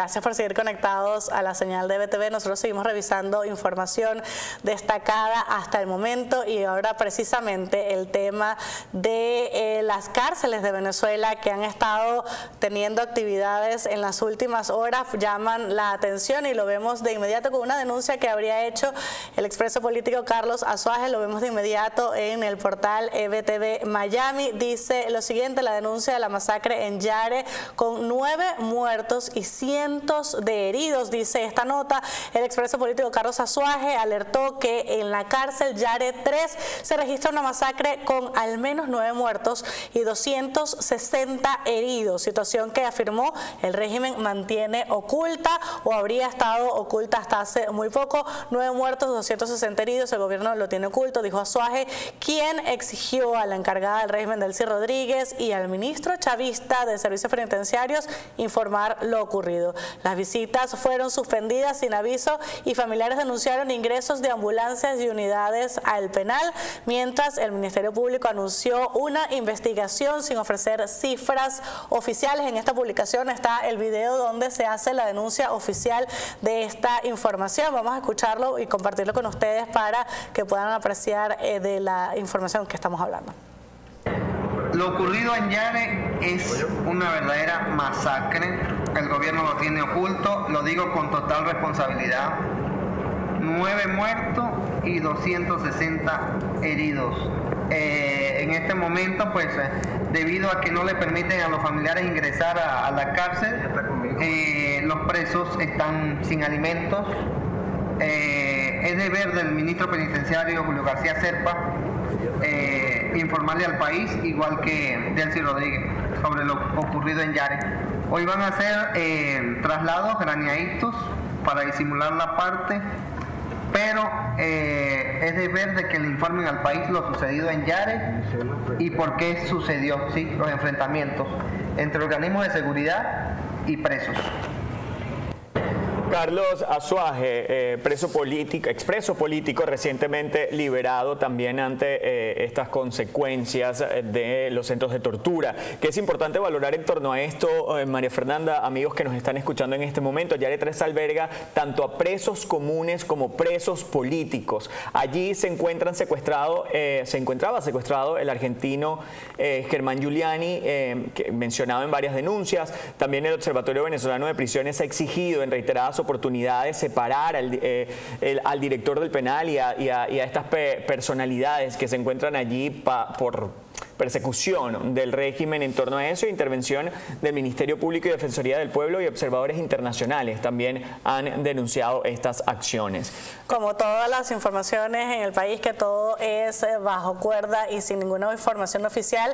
Gracias por seguir conectados a la señal de BTV. Nosotros seguimos revisando información destacada hasta el momento y ahora precisamente el tema de las cárceles de Venezuela que han estado teniendo actividades en las últimas horas llaman la atención y lo vemos de inmediato con una denuncia que habría hecho el expreso político Carlos Azuaje. Lo vemos de inmediato en el portal BTV Miami. Dice lo siguiente: la denuncia de la masacre en Yare con 9 muertos y cientos de heridos. Dice esta nota, el expreso político Carlos Azuaje alertó que en la cárcel Yare 3 se registra una masacre con al menos 9 muertos y 260 heridos, situación que afirmó el régimen mantiene oculta o habría estado oculta hasta hace muy poco. 9 muertos, 260 heridos, el gobierno lo tiene oculto, dijo Azuaje, quien exigió a la encargada del régimen Delcy Rodríguez y al ministro chavista de Servicios Penitenciarios informar lo ocurrido. Las visitas fueron suspendidas sin aviso y familiares denunciaron ingresos de ambulancias y unidades al penal, mientras el Ministerio Público anunció una investigación sin ofrecer cifras oficiales. En esta publicación está el video donde se hace la denuncia oficial de esta información. Vamos a escucharlo y compartirlo con ustedes para que puedan apreciar de la información que estamos hablando. Lo ocurrido en Yare es una verdadera masacre. El gobierno lo tiene oculto, lo digo con total responsabilidad. 9 muertos y 260 heridos. En este momento, pues, debido a que no le permiten a los familiares ingresar a la cárcel, los presos están sin alimentos. Es deber del ministro penitenciario Julio García Serpa informarle al país, igual que Delcy Rodríguez, sobre lo ocurrido en Yare. Hoy van a hacer traslados graneaditos para disimular la parte, pero es deber de que le informen al país lo sucedido en Yare y por qué sucedió, ¿sí?, los enfrentamientos entre organismos de seguridad y presos. Carlos Azuaje, expreso político recientemente liberado también ante estas consecuencias de los centros de tortura. ¿Qué es importante valorar en torno a esto, María Fernanda, amigos que nos están escuchando en este momento? Yare 3 alberga tanto a presos comunes como presos políticos. Allí se encontraba secuestrado el argentino Germán Giuliani, que mencionado en varias denuncias. También el Observatorio Venezolano de Prisiones ha exigido en reiteradas oportunidades separar al director del penal y a estas personalidades que se encuentran allí por persecución del régimen en torno a eso, intervención del Ministerio Público y Defensoría del Pueblo y observadores internacionales también han denunciado estas acciones. Como todas las informaciones en el país, que todo es bajo cuerda y sin ninguna información oficial,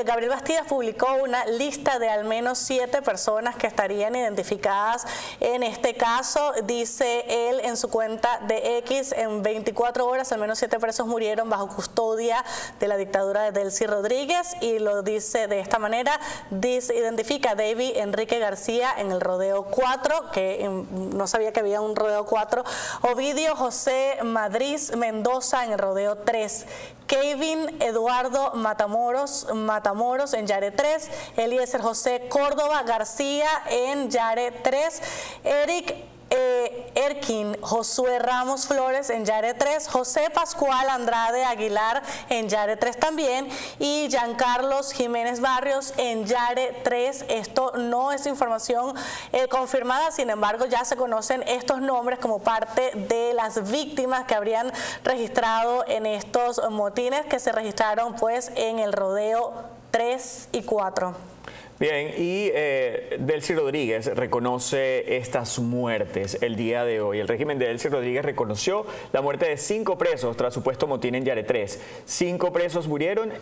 Gabriel Bastidas publicó una lista de al menos 7 personas que estarían identificadas en este caso. Dice él en su cuenta de X, en 24 horas al menos 7 presos murieron bajo custodia de la dictadura de Delcy Rodríguez, y lo dice de esta manera. Identifica a David Enrique García en el Rodeo 4, que no sabía que había un Rodeo 4, Ovidio José Madrid Mendoza en el Rodeo 3, Kevin Eduardo Matamoros en Yare 3, Eliezer José Córdoba García en Yare 3, Eric Erkin Josué Ramos Flores en Yare 3, José Pascual Andrade Aguilar en Yare 3 también, y Giancarlos Jiménez Barrios en Yare 3. Esto no es información confirmada, sin embargo ya se conocen estos nombres como parte de las víctimas que habrían registrado en estos motines que se registraron pues en el Rodeo 3 y 4. Bien, y Delcy Rodríguez reconoce estas muertes el día de hoy. El régimen de Delcy Rodríguez reconoció la muerte de 5 presos tras supuesto motín en Yare 3. 5 presos murieron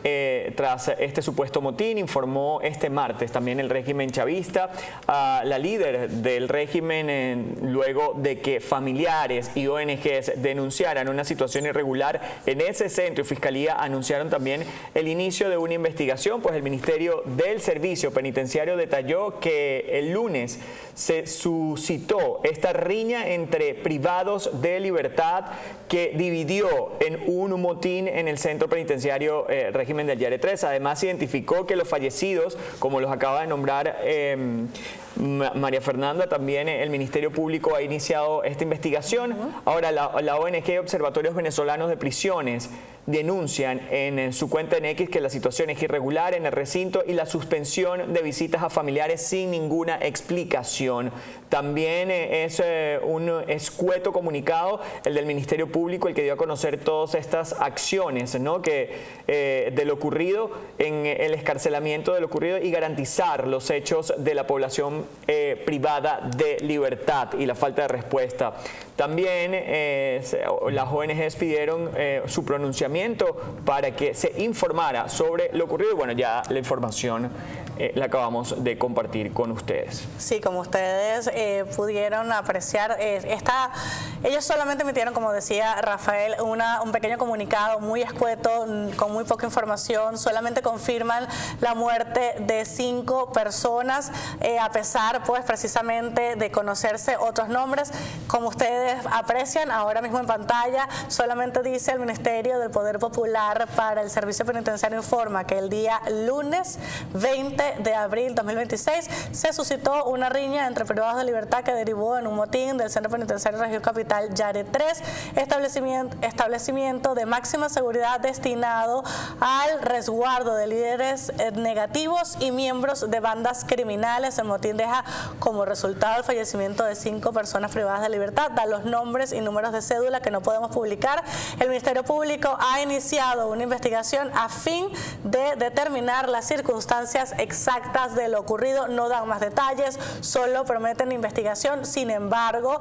tras este supuesto motín, informó este martes también el régimen chavista. La líder del régimen, luego de que familiares y ONGs denunciaran una situación irregular en ese centro, y Fiscalía anunciaron también el inicio de una investigación, pues el Ministerio del Servicio penitenciario detalló que el lunes se suscitó esta riña entre privados de libertad que dividió en un motín en el centro penitenciario régimen del Yare 3. Además, identificó que los fallecidos, como los acaba de nombrar María Fernanda, también el Ministerio Público ha iniciado esta investigación. Ahora, la ONG Observatorios Venezolanos de Prisiones denuncian en su cuenta en X que la situación es irregular en el recinto y la suspensión de visitas a familiares sin ninguna explicación. También es un escueto comunicado el del Ministerio Público el que dio a conocer todas estas acciones, ¿no? De lo ocurrido, en el escarcelamiento de lo ocurrido y garantizar los hechos de la población privada de libertad y la falta de respuesta. También las ONGs pidieron su pronunciamiento para que se informara sobre lo ocurrido y bueno, ya la información la acabamos de compartir con ustedes. Sí, como ustedes pudieron apreciar, ellos solamente emitieron, como decía Rafael, un pequeño comunicado muy escueto, con muy poca información, solamente confirman la muerte de 5 personas, a pesar pues precisamente de conocerse otros nombres. Como ustedes aprecian ahora mismo en pantalla, solamente dice el Ministerio del Poder Popular para el Servicio Penitenciario informa que el día lunes 20 de abril 2026 se suscitó una riña entre privados de libertad que derivó en un motín del Centro Penitenciario Región Capital Yare 3, establecimiento de máxima seguridad destinado al resguardo de líderes negativos y miembros de bandas criminales. El motín deja como resultado el fallecimiento de 5 personas privadas de libertad. Da los nombres y números de cédula que no podemos publicar. El Ministerio Público ha iniciado una investigación a fin de determinar las circunstancias exactas de lo ocurrido. No dan más detalles, solo prometen investigación. Sin embargo,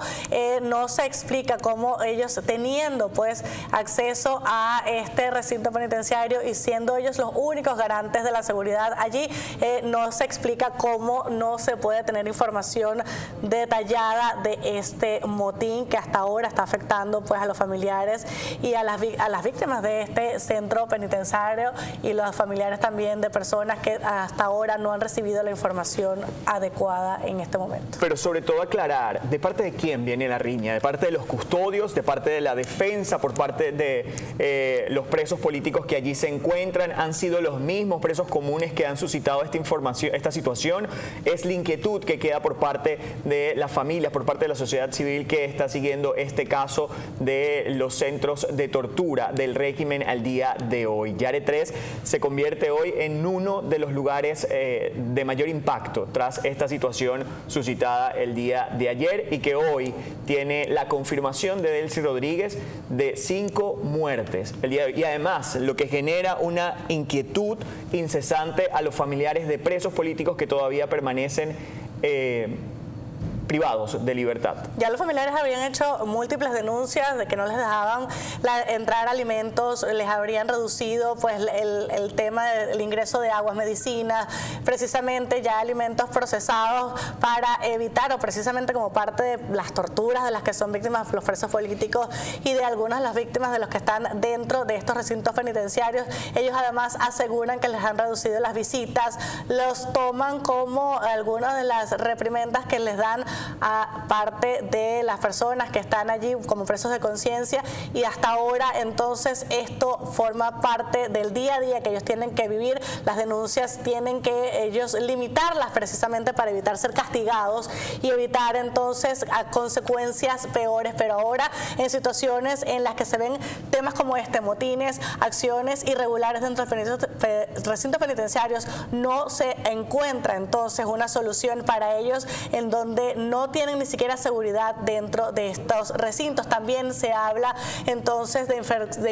no se explica cómo ellos, teniendo pues acceso a este recinto penitenciario y siendo ellos los únicos garantes de la seguridad allí, no se explica cómo no se puede tener información detallada de este motín que hasta ahora está afectando pues a los familiares y a las víctimas de este centro penitenciario y los familiares también de personas que hasta ahora no han recibido la información adecuada en este momento. Pero sobre todo aclarar, ¿de parte de quién viene la riña? ¿De parte de los custodios? ¿De parte de la defensa? ¿Por parte de los presos políticos que allí se encuentran? ¿Han sido los mismos presos comunes que han suscitado esta situación? ¿Es la inquietud que queda por parte de las familias, por parte de la sociedad civil que está siguiendo este caso de los centros de tortura del régimen al día de hoy? Yare 3 se convierte hoy en uno de los lugares de mayor impacto tras esta situación suscitada el día de ayer y que hoy tiene la confirmación de Delcy Rodríguez de 5 muertes el día de hoy. Y además lo que genera una inquietud incesante a los familiares de presos políticos que todavía permanecen privados de libertad. Ya los familiares habían hecho múltiples denuncias de que no les dejaban entrar alimentos, les habrían reducido pues el tema del ingreso de aguas, medicinas, precisamente ya alimentos procesados para evitar o precisamente como parte de las torturas de las que son víctimas los presos políticos y de algunas de las víctimas de los que están dentro de estos recintos penitenciarios. Ellos además aseguran que les han reducido las visitas, los toman como algunas de las reprimendas que les dan a parte de las personas que están allí como presos de conciencia y hasta ahora entonces esto forma parte del día a día que ellos tienen que vivir. Las denuncias tienen que ellos limitarlas precisamente para evitar ser castigados y evitar entonces consecuencias peores, pero ahora en situaciones en las que se ven temas como este, motines, acciones irregulares dentro de recintos penitenciarios, no se encuentra entonces una solución para ellos en donde no tienen ni siquiera seguridad dentro de estos recintos. También se habla entonces de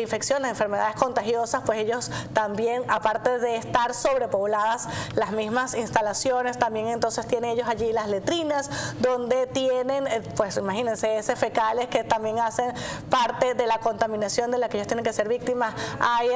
infecciones, de enfermedades contagiosas, pues ellos también, aparte de estar sobrepobladas las mismas instalaciones, también entonces tienen ellos allí las letrinas donde tienen, pues imagínense, heces fecales que también hacen parte de la contaminación de la que ellos tienen que ser víctimas. Hay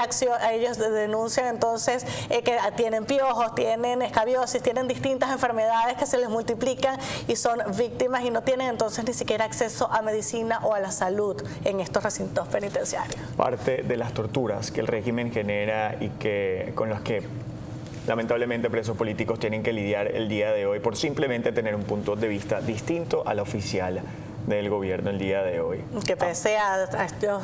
ellos denuncian entonces que tienen piojos, tienen escabiosis, tienen distintas enfermedades que se les multiplican y son víctimas y no tienen entonces ni siquiera acceso a medicina o a la salud en estos recintos penitenciarios. Parte de las torturas que el régimen genera y con las que lamentablemente presos políticos tienen que lidiar el día de hoy por simplemente tener un punto de vista distinto al oficial del gobierno el día de hoy. Que pese a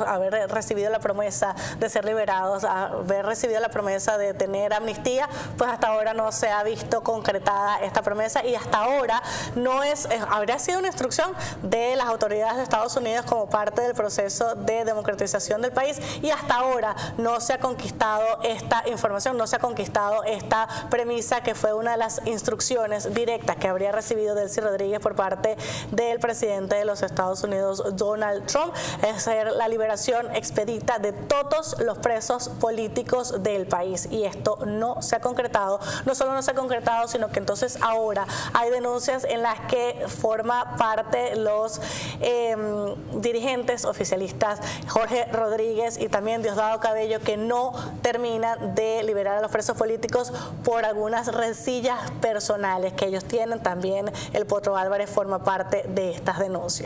haber recibido la promesa de ser liberados, a haber recibido la promesa de tener amnistía, pues hasta ahora no se ha visto concretada esta promesa y hasta ahora no habría sido una instrucción de las autoridades de Estados Unidos como parte del proceso de democratización del país y hasta ahora no se ha conquistado esta información, no se ha conquistado esta premisa que fue una de las instrucciones directas que habría recibido Delcy Rodríguez por parte del presidente de los Estados Unidos, Donald Trump, es hacer la liberación expedita de todos los presos políticos del país y esto no se ha concretado, no solo no se ha concretado, sino que entonces ahora hay denuncias en las que forma parte los dirigentes oficialistas Jorge Rodríguez y también Diosdado Cabello que no terminan de liberar a los presos políticos por algunas rencillas personales que ellos tienen. También el Potro Álvarez forma parte de estas denuncias.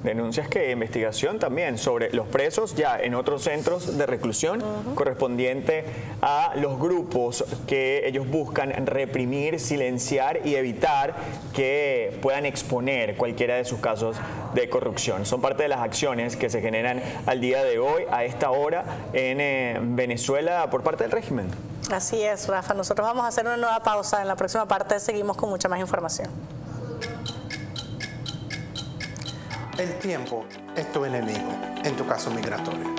Denuncias que investigación también sobre los presos ya en otros centros de reclusión correspondiente a los grupos que ellos buscan reprimir, silenciar y evitar que puedan exponer cualquiera de sus casos de corrupción. Son parte de las acciones que se generan al día de hoy, a esta hora, en Venezuela por parte del régimen. Así es, Rafa. Nosotros vamos a hacer una nueva pausa. En la próxima parte seguimos con mucha más información. El tiempo es tu enemigo en tu caso migratorio.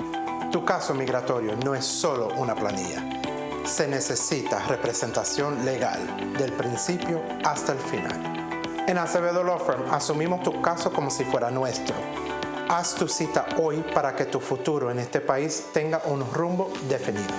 Tu caso migratorio no es solo una planilla. Se necesita representación legal del principio hasta el final. En Acevedo Law Firm asumimos tu caso como si fuera nuestro. Haz tu cita hoy para que tu futuro en este país tenga un rumbo definido.